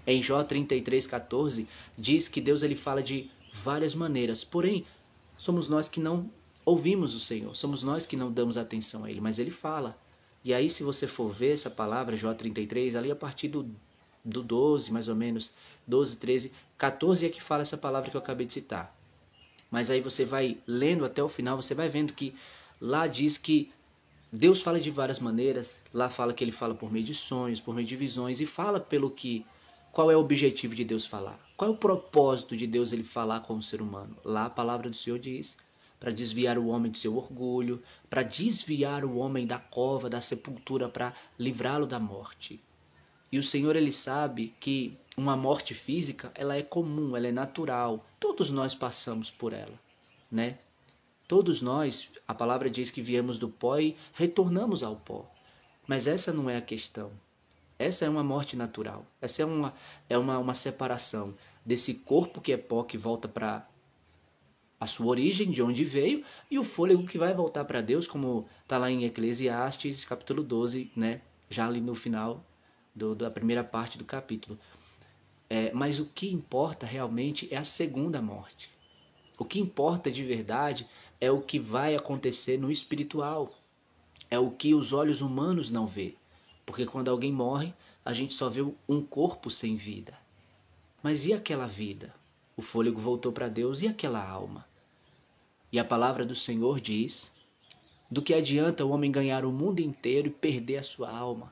Em Jó 33:14 diz que Deus ele fala de várias maneiras, porém somos nós que não ouvimos o Senhor, somos nós que não damos atenção a Ele, mas Ele fala. E aí se você for ver essa palavra, Jó 33, ali a partir do 12 mais ou menos, 12, 13, 14 é que fala essa palavra que eu acabei de citar. Mas aí você vai lendo até o final, você vai vendo que lá diz que Deus fala de várias maneiras, lá fala que ele fala por meio de sonhos, por meio de visões, e fala pelo que, qual é o objetivo de Deus falar, qual é o propósito de Deus ele falar com o ser humano. Lá a palavra do Senhor diz, para desviar o homem do seu orgulho, para desviar o homem da cova, da sepultura, para livrá-lo da morte. E o Senhor ele sabe que uma morte física, ela é comum, ela é natural, todos nós passamos por ela, né? Todos nós, a palavra diz que viemos do pó e retornamos ao pó. Mas essa não é a questão. Essa é uma morte natural. Essa é uma separação desse corpo que é pó, que volta para a sua origem, de onde veio, e o fôlego que vai voltar para Deus, como está lá em Eclesiastes, capítulo 12, né? Já ali no final da primeira parte do capítulo. Mas o que importa realmente é a segunda morte. O que importa de verdade é o que vai acontecer no espiritual. É o que os olhos humanos não vê. Porque quando alguém morre, a gente só vê um corpo sem vida. Mas e aquela vida? O fôlego voltou para Deus, e aquela alma? E a palavra do Senhor diz: do que adianta o homem ganhar o mundo inteiro e perder a sua alma?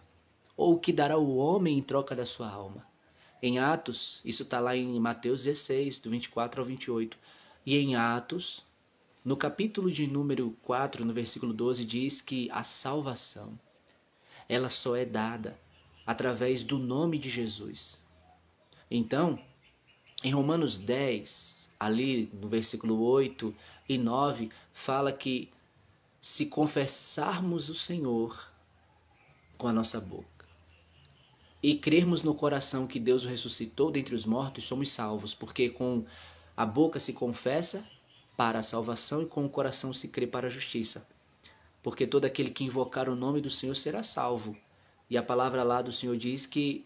Ou o que dará o homem em troca da sua alma? Em Atos, isso está lá em Mateus 16, do 24 ao 28. E em Atos, no capítulo de número 4, no versículo 12, diz que a salvação, ela só é dada através do nome de Jesus. Então, em Romanos 10, ali no versículo 8 e 9, fala que se confessarmos o Senhor com a nossa boca e crermos no coração que Deus o ressuscitou dentre os mortos, somos salvos, porque com a boca se confessa para a salvação e com o coração se crê para a justiça. Porque todo aquele que invocar o nome do Senhor será salvo. E a palavra lá do Senhor diz que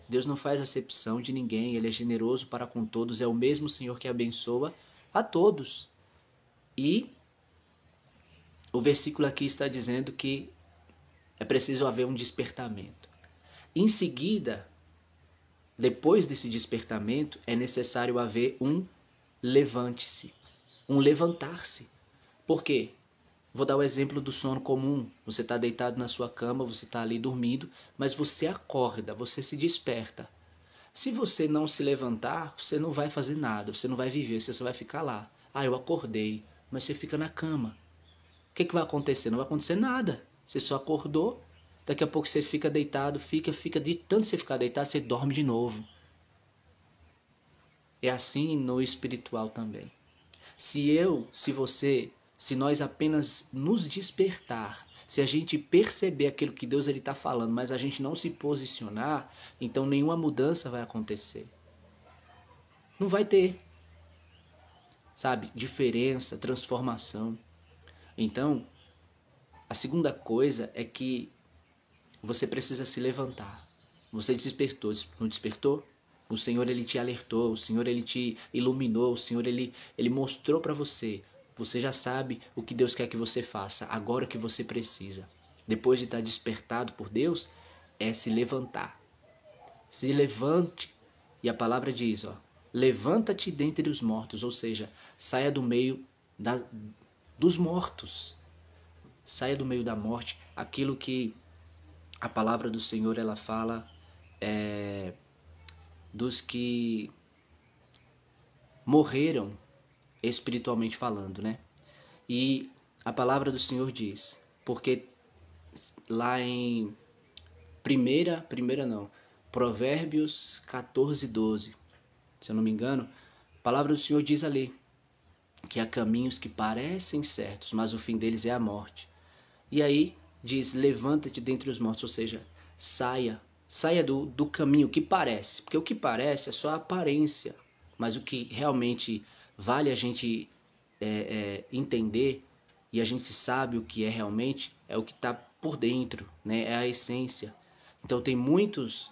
Deus não faz acepção de ninguém, Ele é generoso para com todos, é o mesmo Senhor que abençoa a todos. E o versículo aqui está dizendo que é preciso haver um despertamento. Em seguida, depois desse despertamento, é necessário haver um levante-se, um levantar-se. Por quê? Vou dar o exemplo do sono comum. Você está deitado na sua cama, você está ali dormindo, mas você acorda, você se desperta. Se você não se levantar, você não vai fazer nada, você não vai viver, você só vai ficar lá. Ah, eu acordei, mas você fica na cama. O que vai acontecer? Não vai acontecer nada. Você só acordou, daqui a pouco você fica deitado, fica, de tanto você ficar deitado, você dorme de novo. É assim no espiritual também. Se você, se nós apenas nos despertar, se a gente perceber aquilo que Deus está falando, mas a gente não se posicionar, então nenhuma mudança vai acontecer. Não vai ter, sabe, diferença, transformação. Então, a segunda coisa é que você precisa se levantar. Você despertou, não despertou? O Senhor ele te alertou, o Senhor ele te iluminou, o Senhor ele mostrou para você. Você já sabe o que Deus quer que você faça, agora o que você precisa. Depois de estar despertado por Deus, é se levantar. Se levante. E a palavra diz, ó, levanta-te dentre os mortos, ou seja, saia do meio dos mortos. Saia do meio da morte, aquilo que a palavra do Senhor ela fala dos que morreram espiritualmente falando, né? E a palavra do Senhor diz, porque lá em Provérbios 14, 12, se eu não me engano, a palavra do Senhor diz ali que há caminhos que parecem certos, mas o fim deles é a morte. E aí diz, levanta-te dentre os mortos, ou seja, saia do caminho que parece, porque o que parece é só a aparência, mas o que realmente vale a gente entender, e a gente sabe o que é realmente, é o que está por dentro, né? É a essência. Então tem muitos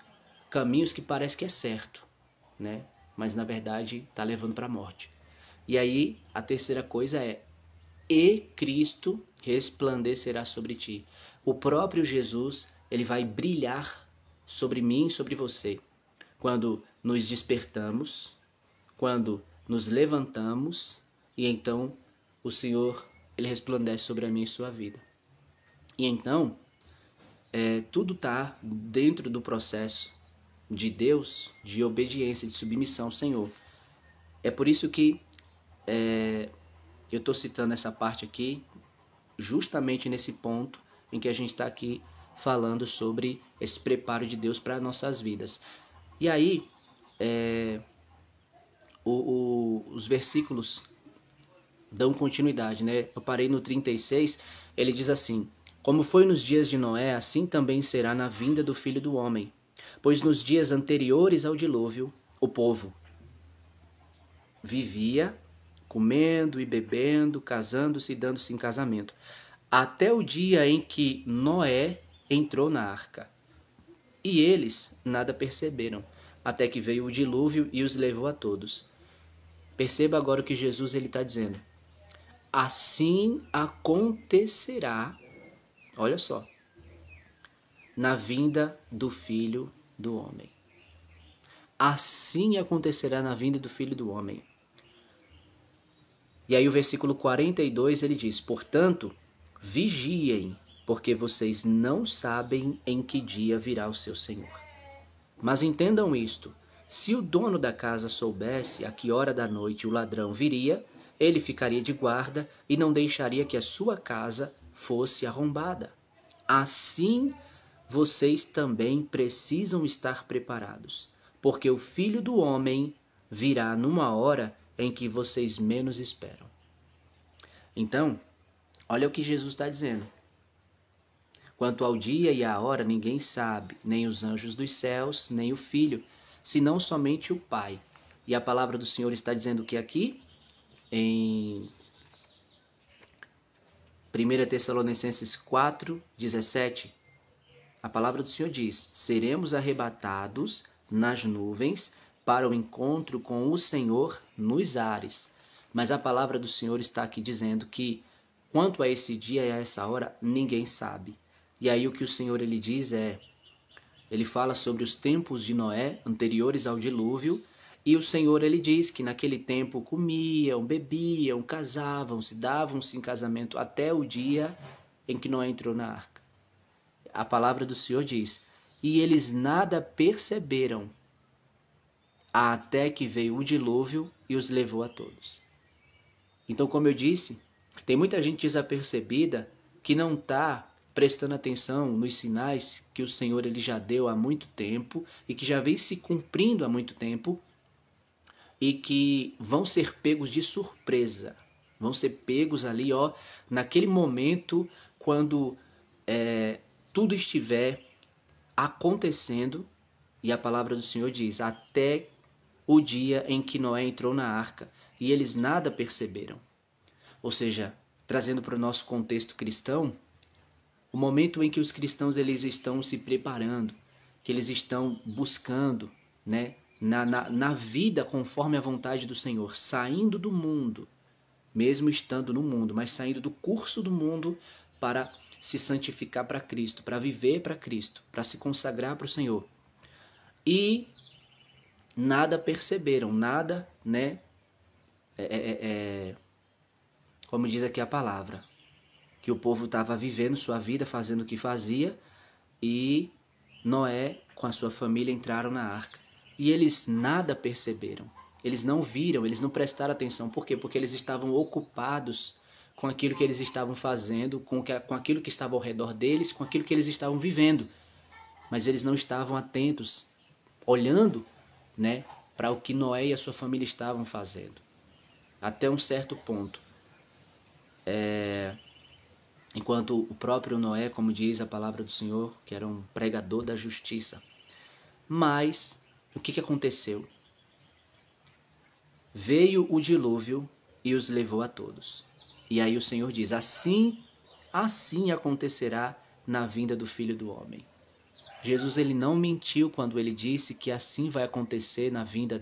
caminhos que parece que é certo, né? Mas na verdade está levando para a morte. E aí a terceira coisa é: e Cristo resplandecerá sobre ti. O próprio Jesus, ele vai brilhar sobre mim e sobre você. Quando nos despertamos, quando nos levantamos, e então o Senhor, ele resplandece sobre a minha e sua vida. E então, tudo está dentro do processo de Deus, de obediência, de submissão ao Senhor. É por isso que eu estou citando essa parte aqui, justamente nesse ponto em que a gente está aqui falando sobre esse preparo de Deus para nossas vidas. E aí, os versículos dão continuidade, né? Eu parei no 36, ele diz assim: como foi nos dias de Noé, assim também será na vinda do Filho do Homem. Pois nos dias anteriores ao dilúvio, o povo vivia comendo e bebendo, casando-se e dando-se em casamento, até o dia em que Noé entrou na arca. E eles nada perceberam, até que veio o dilúvio e os levou a todos. Perceba agora o que Jesus está dizendo. Assim acontecerá, olha só, na vinda do Filho do Homem. Assim acontecerá na vinda do Filho do Homem. E aí o versículo 42 ele diz: portanto, vigiem, porque vocês não sabem em que dia virá o seu Senhor. Mas entendam isto: se o dono da casa soubesse a que hora da noite o ladrão viria, ele ficaria de guarda e não deixaria que a sua casa fosse arrombada. Assim, vocês também precisam estar preparados, porque o Filho do Homem virá numa hora em que vocês menos esperam. Então, olha o que Jesus está dizendo. Quanto ao dia e à hora, ninguém sabe, nem os anjos dos céus, nem o Filho, senão somente o Pai. E a palavra do Senhor está dizendo que aqui, em 1 Tessalonicenses 4:17, a palavra do Senhor diz: seremos arrebatados nas nuvens para o encontro com o Senhor nos ares. Mas a palavra do Senhor está aqui dizendo que quanto a esse dia e a essa hora, ninguém sabe. E aí o que o Senhor ele diz ele fala sobre os tempos de Noé, anteriores ao dilúvio, e o Senhor ele diz que naquele tempo comiam, bebiam, casavam-se, davam-se em casamento até o dia em que Noé entrou na arca. A palavra do Senhor diz: e eles nada perceberam, até que veio o dilúvio e os levou a todos. Então, como eu disse, tem muita gente desapercebida que não está prestando atenção nos sinais que o Senhor ele já deu há muito tempo e que já vem se cumprindo há muito tempo e que vão ser pegos de surpresa. Vão ser pegos ali, naquele momento quando tudo estiver acontecendo, e a palavra do Senhor diz: até o dia em que Noé entrou na arca, e eles nada perceberam. Ou seja, trazendo para o nosso contexto cristão, o momento em que os cristãos eles estão se preparando, que eles estão buscando, né, na vida conforme a vontade do Senhor, saindo do mundo, mesmo estando no mundo, mas saindo do curso do mundo para se santificar para Cristo, para viver para Cristo, para se consagrar para o Senhor. E nada perceberam, nada, né? Como diz aqui a palavra, que o povo estava vivendo sua vida, fazendo o que fazia, e Noé com a sua família entraram na arca. E eles nada perceberam, eles não viram, eles não prestaram atenção. Por quê? Porque eles estavam ocupados com aquilo que eles estavam fazendo, com aquilo que estava ao redor deles, com aquilo que eles estavam vivendo. Mas eles não estavam atentos, olhando, né, para o que Noé e a sua família estavam fazendo. Até um certo ponto. Enquanto o próprio Noé, como diz a palavra do Senhor, que era um pregador da justiça. Mas, o que aconteceu? Veio o dilúvio e os levou a todos. E aí o Senhor diz: assim acontecerá na vinda do Filho do Homem. Jesus ele não mentiu quando ele disse que assim vai acontecer na vinda